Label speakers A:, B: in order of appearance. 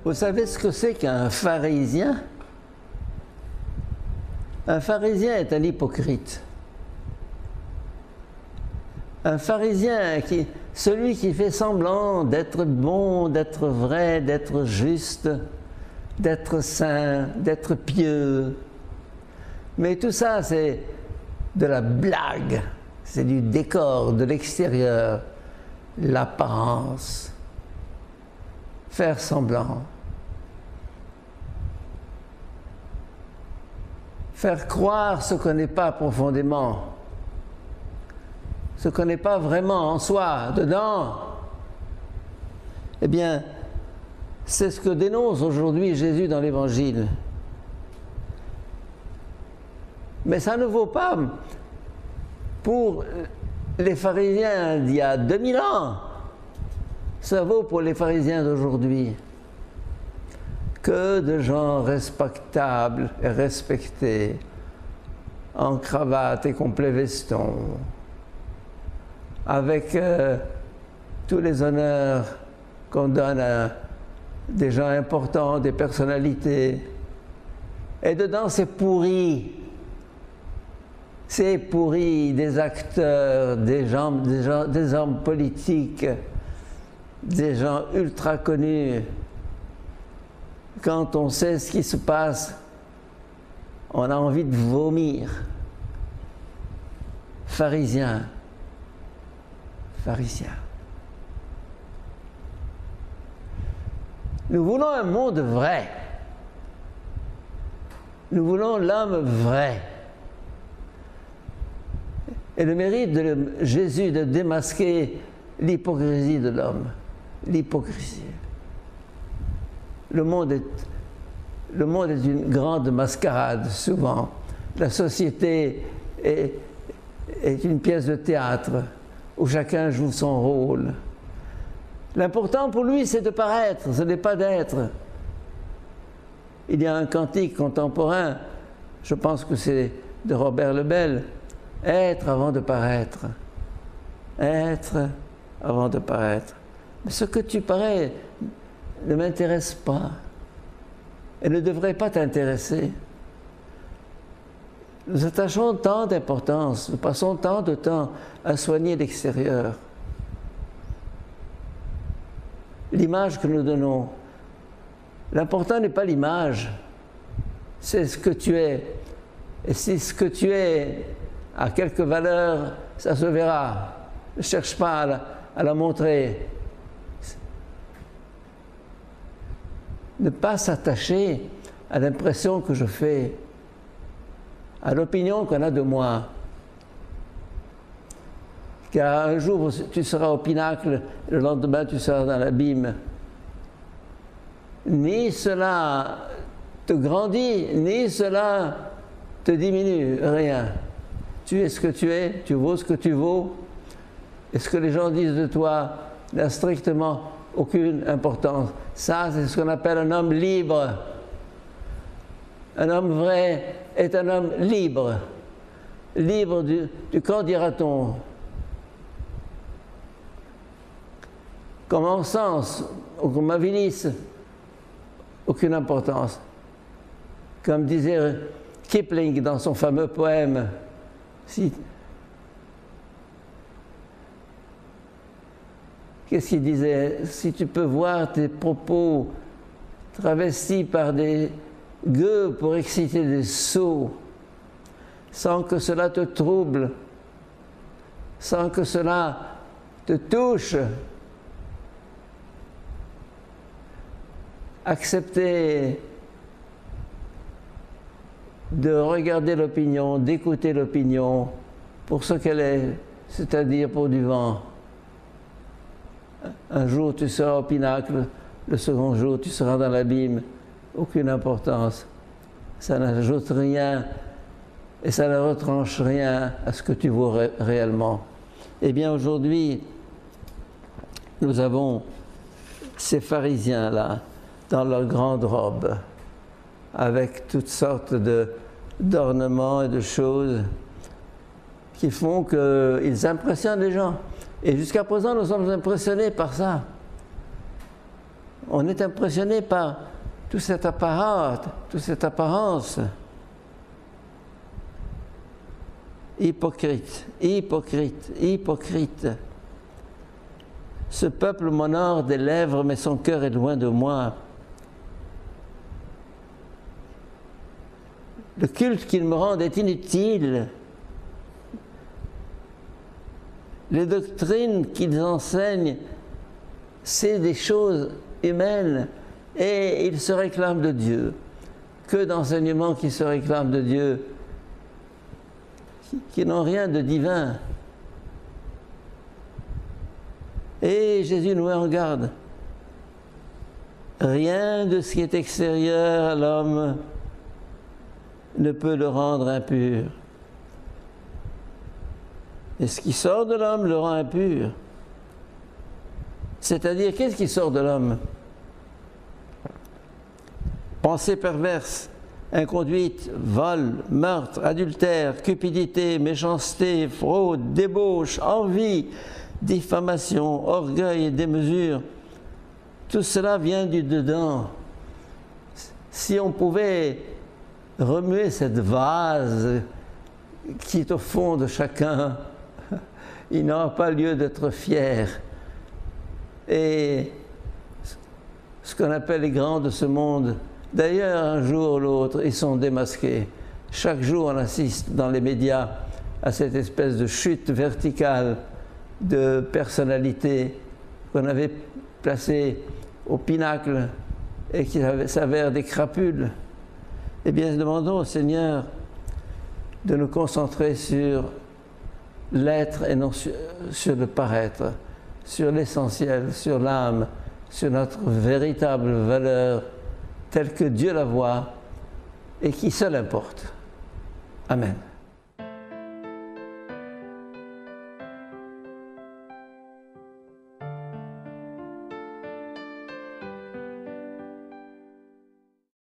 A: Vous savez ce que c'est qu'un pharisien? Un pharisien est un hypocrite. Un pharisien, celui qui fait semblant d'être bon, d'être vrai, d'être juste, d'être saint, d'être pieux. Mais tout ça, c'est de la blague, c'est du décor, de l'extérieur, l'apparence, faire semblant. Faire croire ce qu'on n'est pas profondément, ce qu'on n'est pas vraiment en soi, dedans. Eh bien, c'est ce que dénonce aujourd'hui Jésus dans l'Évangile. Mais ça ne vaut pas pour les pharisiens d'il y a 2000 ans. Ça vaut pour les pharisiens d'aujourd'hui. Que de gens respectables et respectés, en cravate et complet veston, avec tous les honneurs qu'on donne à des gens importants, des personnalités. Et dedans, c'est pourri. C'est pourri, des acteurs, des hommes politiques, des gens ultra connus. Quand on sait ce qui se passe, on a envie de vomir. Pharisiens. Nous voulons un monde vrai. Nous voulons l'homme vrai. Et le mérite de Jésus de démasquer l'hypocrisie de l'homme. L'hypocrisie. Le monde est une grande mascarade, souvent. La société est une pièce de théâtre où chacun joue son rôle. L'important pour lui, c'est de paraître, ce n'est pas d'être. Il y a un cantique contemporain, je pense que c'est de Robert le Bel, « Être avant de paraître ». Être avant de paraître. Mais ce que tu parais ne m'intéresse pas et ne devrait pas t'intéresser. Nous attachons tant d'importance, nous passons tant de temps à soigner l'extérieur. L'image que nous donnons, l'important n'est pas l'image, c'est ce que tu es. Et si ce que tu es a quelque valeur, ça se verra. Ne cherche pas à la montrer. Ne pas s'attacher à l'impression que je fais, à l'opinion qu'on a de moi. Car un jour tu seras au pinacle, le lendemain tu seras dans l'abîme. Ni cela te grandit, ni cela te diminue, rien. Tu es ce que tu es, tu vaux ce que tu vaux, et ce que les gens disent de toi n'a strictement aucune importance. Ça, c'est ce qu'on appelle un homme libre. Un homme vrai est un homme libre. Libre du qu'en dira-t-on. Comme encens ou comme avilice, aucune importance. Comme disait Kipling dans son fameux poème, qu'est-ce qu'il disait? Si tu peux voir tes propos travestis par des gueux pour exciter des sots, sans que cela te trouble, sans que cela te touche, accepter de regarder l'opinion, d'écouter l'opinion pour ce qu'elle est, c'est-à-dire pour du vent. Un jour tu seras au pinacle, le second jour tu seras dans l'abîme, aucune importance. Ça n'ajoute rien et ça ne retranche rien à ce que tu vaux réellement. Eh bien aujourd'hui, nous avons ces pharisiens-là dans leurs grandes robes, avec toutes sortes d'ornements et de choses qui font qu'ils impressionnent les gens. Et jusqu'à présent, nous sommes impressionnés par ça. On est impressionné par toute cette apparence. Hypocrite, hypocrite, hypocrite. Ce peuple m'honore des lèvres, mais son cœur est loin de moi. Le culte qu'ils me rendent est inutile. Les doctrines qu'ils enseignent, c'est des choses humaines et ils se réclament de Dieu. Que d'enseignements qui se réclament de Dieu, qui n'ont rien de divin. Et Jésus nous met en garde. Rien de ce qui est extérieur à l'homme ne peut le rendre impur. Et ce qui sort de l'homme le rend impur. C'est-à-dire, qu'est-ce qui sort de l'homme? Pensée perverse, inconduite, vol, meurtre, adultère, cupidité, méchanceté, fraude, débauche, envie, diffamation, orgueil et démesure. Tout cela vient du dedans. Si on pouvait remuer cette vase qui est au fond de chacun, il n'aura pas lieu d'être fier. Et ce qu'on appelle les grands de ce monde, d'ailleurs, un jour ou l'autre, ils sont démasqués. Chaque jour, on assiste dans les médias à cette espèce de chute verticale de personnalité qu'on avait placée au pinacle et qui s'avère des crapules. Eh bien, demandons au Seigneur de nous concentrer sur l'être et non sur le paraître, sur l'essentiel, sur l'âme, sur notre véritable valeur telle que Dieu la voit et qui seule importe. Amen.